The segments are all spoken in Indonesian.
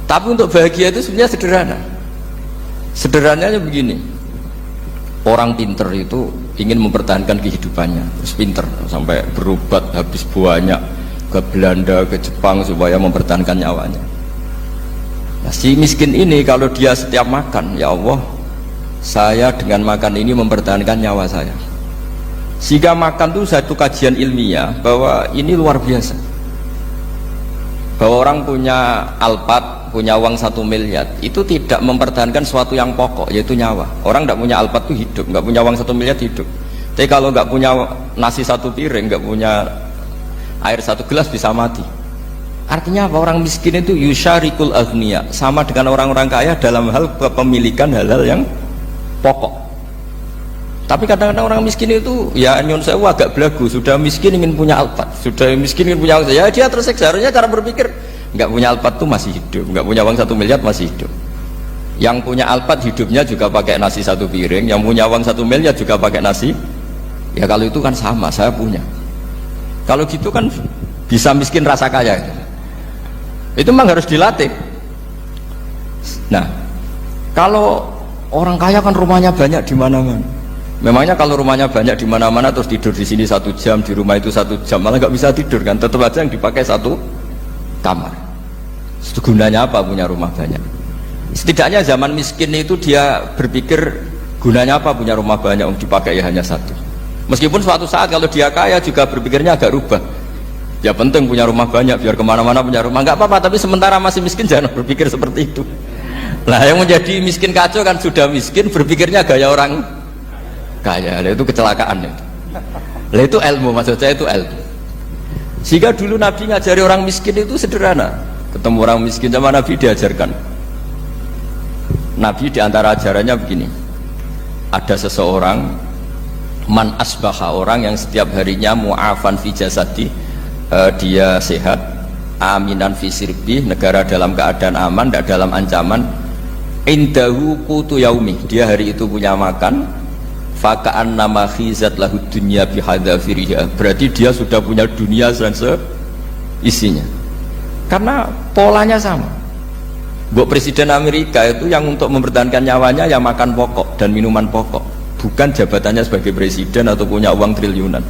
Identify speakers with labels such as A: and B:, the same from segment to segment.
A: Tapi untuk bahagia itu sebenarnya sederhana. Sederhananya begini, orang pinter itu ingin mempertahankan kehidupannya, terus pinter sampai berobat habis banyak ke Belanda, ke Jepang supaya mempertahankan nyawanya. Nah, si miskin ini kalau dia setiap makan, ya Allah, saya dengan makan ini mempertahankan nyawa saya. Sehingga makan itu satu kajian ilmiah bahwa ini luar biasa. Bahwa orang punya Alphard, punya uang 1 miliar, itu tidak mempertahankan sesuatu yang pokok, yaitu nyawa. Orang tidak punya Alphard itu hidup, nggak punya uang 1 miliar hidup. Tapi kalau nggak punya nasi 1 piring, nggak punya air 1 gelas bisa mati. Artinya apa? Orang miskin itu yusyarikul aghniya, sama dengan orang-orang kaya dalam hal kepemilikan hal-hal yang pokok. Tapi kadang-kadang orang miskin itu ya nyon sewu agak belagu, sudah miskin ingin punya Alphard, sudah miskin ingin punya uang, ya dia tersiksa. Harusnya cara berpikir, nggak punya Alphard tuh masih hidup, nggak punya uang 1 miliar masih hidup. Yang punya Alphard hidupnya juga pakai nasi 1 piring, yang punya uang 1 miliar juga pakai nasi. Ya kalau itu kan sama, saya punya. Kalau gitu kan bisa miskin rasa kaya. Itu memang harus dilatih. Nah, kalau orang kaya kan rumahnya banyak di mana-mana. Memangnya kalau rumahnya banyak di mana-mana terus tidur di sini 1 jam, di rumah itu 1 jam, malah nggak bisa tidur kan? Tetap aja yang dipakai 1 kamar. Itu gunanya apa punya rumah banyak? Setidaknya zaman miskin itu dia berpikir gunanya apa punya rumah banyak untuk dipakai ya hanya 1. Meskipun suatu saat kalau dia kaya juga berpikirnya agak rubah. Ya penting punya rumah banyak biar kemana-mana punya rumah, nggak apa-apa. Tapi sementara masih miskin jangan berpikir seperti itu. Nah yang menjadi miskin kacau kan sudah miskin berpikirnya gaya orang kaya, itu kecelakaan itu. Lah itu ilmu, maksud saya itu ilmu. Sehingga dulu Nabi ngajari orang miskin itu sederhana. Ketemu orang miskin sama Nabi diajarkan. Nabi diantara ajarannya begini. Ada seseorang man asbaha, orang yang setiap harinya mu'afan fi jasadi, dia sehat, aminan fi sirbi, negara dalam keadaan aman, tidak dalam ancaman, indahu qutu yaumi, dia hari itu punya makan, faka'an nama khizat lahu dunya bihadzafiriha, berarti dia sudah punya dunia dan seisinya. Karena polanya sama. Buat Presiden Amerika itu yang untuk mempertahankan nyawanya ya makan pokok dan minuman pokok, bukan jabatannya sebagai presiden atau punya uang triliunan.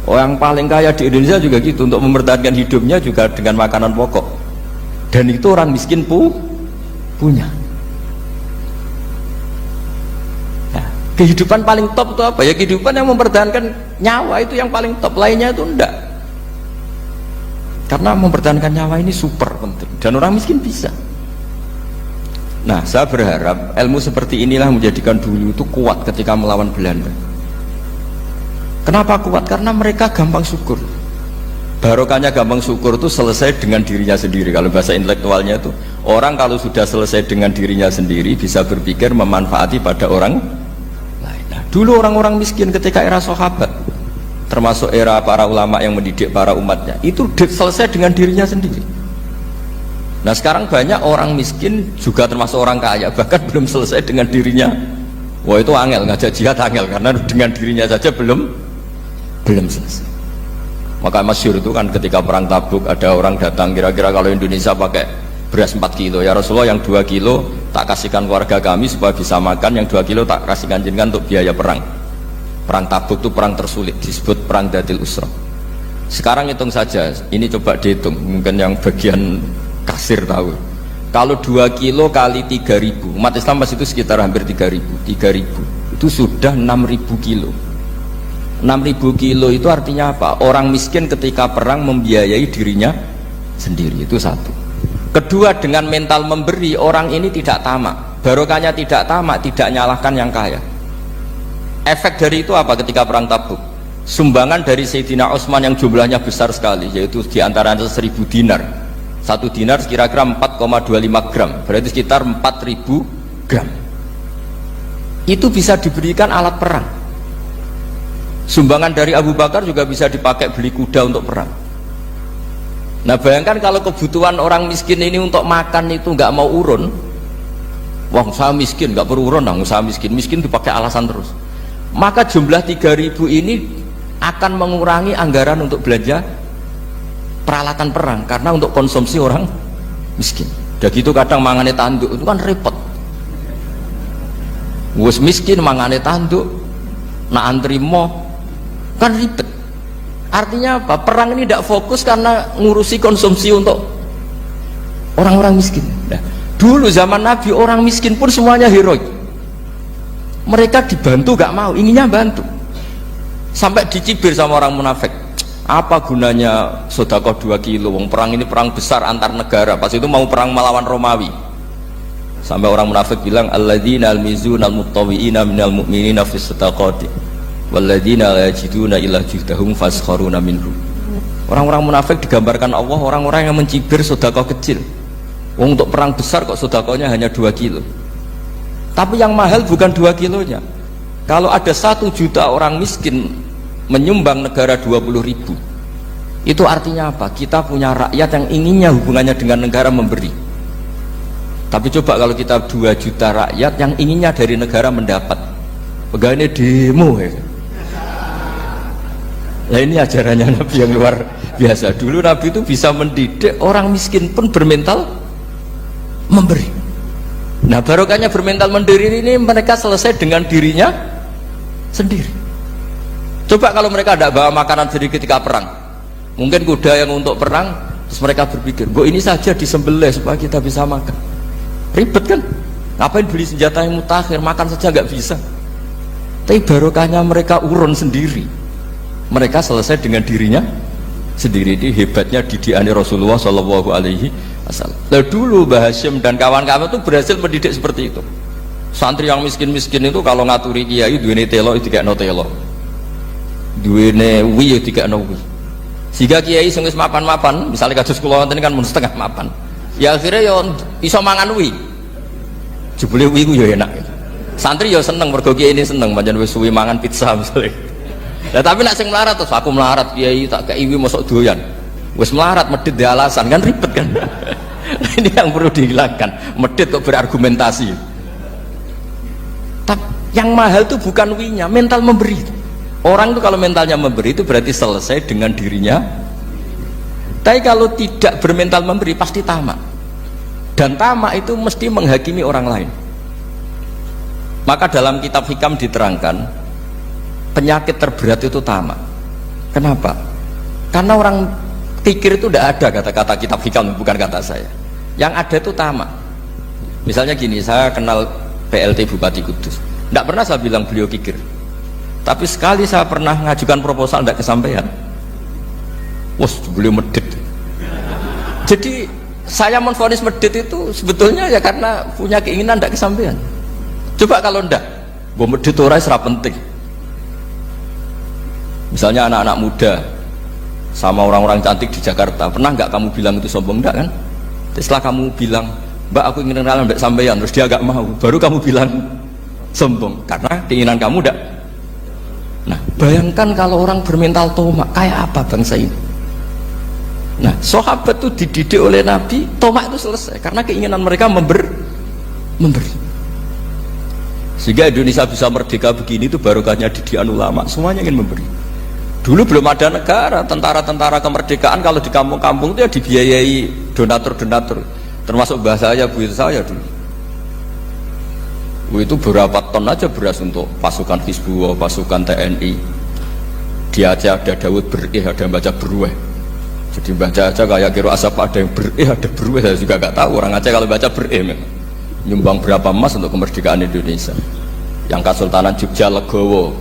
A: Orang paling kaya di Indonesia juga gitu, untuk mempertahankan hidupnya juga dengan makanan pokok. Dan itu orang miskin punya. Kehidupan paling top itu apa? Ya kehidupan yang mempertahankan nyawa itu yang paling top, lainnya itu enggak. Karena mempertahankan nyawa ini super penting dan orang miskin bisa. Nah, saya berharap ilmu seperti inilah menjadikan dulu itu kuat ketika melawan Belanda. Kenapa kuat? Karena mereka gampang syukur. Barokahnya gampang syukur itu selesai dengan dirinya sendiri. Kalau bahasa intelektualnya itu, orang kalau sudah selesai dengan dirinya sendiri bisa berpikir memanfaati pada orang. Dulu orang-orang miskin ketika era sahabat, termasuk era para ulama yang mendidik para umatnya, itu selesai dengan dirinya sendiri. Nah sekarang banyak orang miskin juga termasuk orang kaya, bahkan belum selesai dengan dirinya. Wah itu angel, ngajak jihad angel, karena dengan dirinya saja belum selesai. Maka masyhur itu kan ketika perang Tabuk, ada orang datang, kira-kira kalau Indonesia pakai beras 4 kilo, ya Rasulullah yang 2 kilo tak kasihkan keluarga kami supaya bisa makan, yang 2 kilo tak kasihkan jenengan untuk biaya perang. Perang Tabuk itu perang tersulit, disebut perang Dhatil Usra. Sekarang hitung saja, ini coba dihitung, mungkin yang bagian kasir tahu. Kalau 2 kilo kali 3.000, umat Islam pas itu sekitar hampir 3.000, itu sudah 6.000 kilo. 6.000 kilo itu artinya apa? Orang miskin ketika perang membiayai dirinya sendiri, itu satu. Kedua, dengan mental memberi, orang ini tidak tamak. Barokahnya tidak tamak, tidak nyalahkan yang kaya. Efek dari itu apa ketika perang Tabuk? Sumbangan dari Sayyidina Utsman yang jumlahnya besar sekali, yaitu diantaranya 1.000 dinar. 1 dinar kira-kira 4,25 gram, berarti sekitar 4.000 gram. Itu bisa diberikan alat perang. Sumbangan dari Abu Bakar juga bisa dipakai beli kuda untuk perang. Nah bayangkan kalau kebutuhan orang miskin ini untuk makan itu nggak mau urun. Wah saya miskin, nggak perlu urun, saya miskin dipakai alasan terus. Maka jumlah 3.000 ini akan mengurangi anggaran untuk belanja peralatan perang, karena untuk konsumsi orang miskin. Udah gitu kadang mangane tanduk itu kan repot. Wis miskin mangane tanduk, nak antri mo kan ribet. Artinya apa? Perang ini tidak fokus karena ngurusi konsumsi untuk orang-orang miskin. Nah, dulu zaman Nabi orang miskin pun semuanya heroik. Mereka dibantu gak mau, inginnya bantu. Sampai dicibir sama orang munafik. Apa gunanya sedekah 2 kilo? Wong perang ini perang besar antar negara. Pas itu mau perang melawan Romawi. Sampai orang munafik bilang alladzina almizuna almuttawiina minal mu'minina fis sadaqati walladzina la yajiduna illa juhdahum faskharuna minhu. Orang-orang munafik digambarkan Allah orang-orang yang mencibir sedekah kecil. Wong untuk perang besar kok sedekahnya hanya 2 kilo. Tapi yang mahal bukan 2 kilonya. Kalau ada 1 juta orang miskin menyumbang negara 20.000, itu artinya apa? Kita punya rakyat yang inginnya hubungannya dengan negara memberi. Tapi coba kalau kita 2 juta rakyat yang inginnya dari negara mendapat, pegawainya demo ya. Nah ini ajarannya Nabi yang luar biasa. Dulu Nabi itu bisa mendidik orang miskin pun bermental memberi. Nah barokahnya bermental mandiri ini mereka selesai dengan dirinya sendiri. Coba kalau mereka tidak bawa makanan sendiri ketika perang, mungkin kuda yang untuk perang, terus mereka berpikir, "Gue ini saja disembelih supaya kita bisa makan." Ribet kan? Ngapain beli senjata yang mutakhir, makan saja nggak bisa. Tapi barokahnya mereka urun sendiri. Mereka selesai dengan dirinya sendiri. Ini hebatnya didikan Rasulullah Shallallahu Alaihi Wasallam. Dulu Mbah Hashim dan kawan-kawan itu berhasil mendidik seperti itu. Santri yang miskin-miskin itu kalau ngaturi kiai duwene telo itu tidak no telo, duwene wi itu tidak no wi. Sehingga kiai sing wis mapan-mapan, misalnya kados kula wonten kan mun setengah mapan. Ya akhirnya yo iso mangan wi. Jebule wi ku yo enak. Santri yo seneng mergo kiai ini seneng pancen wis suwi mangan pizza misalnya. Nah, tapi nak sing melarat terus aku melarat kiai tak kei wi mosok doyan. Wis melarat medit di alasan kan ribet kan. Ini yang perlu dihilangkan. Medit kok berargumentasi. Tapi yang mahal itu bukan winya, mental memberi. Orang itu kalau mentalnya memberi itu berarti selesai dengan dirinya. Tapi kalau tidak bermental memberi pasti tamak. Dan tamak itu mesti menghakimi orang lain. Maka dalam kitab Hikam diterangkan penyakit terberat itu tamak. Kenapa? Karena orang pikir itu tidak ada kata-kata kitab Hikam, bukan kata saya. Yang ada itu tamak. Misalnya gini, saya kenal PLT Bupati Kudus. Tidak pernah saya bilang beliau kikir. Tapi sekali saya pernah ngajukan proposal tidak kesampaian. Wah, beliau medit. Jadi saya menvonis medit itu sebetulnya ya karena punya keinginan tidak kesampaian. Coba kalau ndak, gue medit orang serap penting. Misalnya anak-anak muda sama orang-orang cantik di Jakarta, pernah nggak kamu bilang itu sombong? Enggak kan? Setelah kamu bilang, "Mbak aku ingin kenalan mbak sampeyan," terus dia agak mau, baru kamu bilang sombong karena keinginan kamu ndak. Nah, bayangkan kalau orang bermental tomak, kayak apa bangsa ini? Nah, sahabat itu dididik oleh Nabi, tomak itu selesai karena keinginan mereka memberi. Sehingga Indonesia bisa merdeka begini itu barokahnya didikan ulama, semuanya ingin memberi. Dulu belum ada negara, tentara-tentara kemerdekaan kalau di kampung-kampung itu ya dibiayai donatur-donatur, termasuk bahasa saya, buyut saya dulu. Itu berapa ton aja beras untuk pasukan Hizbullah, pasukan TNI. Di Aceh ada Daud berih, ada yang baca berueh. Jadi baca aja kayak kira asap ada yang berih, ada berueh, saya juga gak tahu orang Aceh kalau baca berih. Nyumbang berapa emas untuk kemerdekaan Indonesia. Yang Kesultanan Jogja Legowo,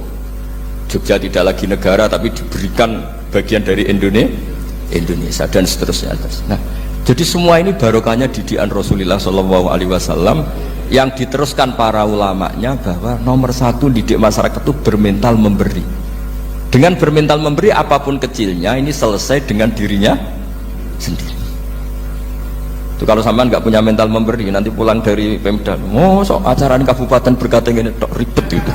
A: Jogja tidak lagi negara tapi diberikan bagian dari Indonesia dan seterusnya. Nah, jadi semua ini barokahnya didikan Rasulullah SAW yang diteruskan para ulamanya bahwa nomor 1 didik masyarakat itu bermental memberi. Dengan bermental memberi apapun kecilnya ini selesai dengan dirinya sendiri. Itu kalau sampean nggak punya mental memberi nanti pulang dari Pemda, sok acara di kabupaten berkata ini ribet itu.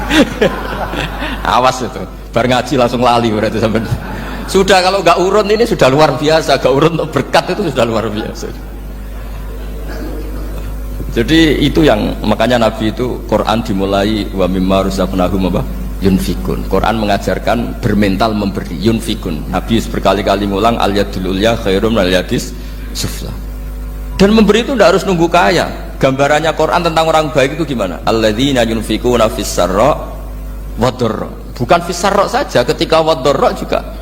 A: Awas itu, bar ngaji langsung lali berarti sampean. Sudah kalau nggak urun ini sudah luar biasa, nggak urun untuk berkat itu sudah luar biasa. Jadi itu yang makanya Nabi itu Quran dimulai wa mimma razaqnahum apa yunfikun. Quran mengajarkan bermental memberi, yunfikun. Nabi berkali-kali ngulang al yadul ulya khairum al yadis sufla. Dan memberi itu tidak harus nunggu kaya. Gambarannya Quran tentang orang baik itu gimana? Alladzina yunfikuna fis sarra wad dharra. Bukan fis sarra saja, ketika wad dharra juga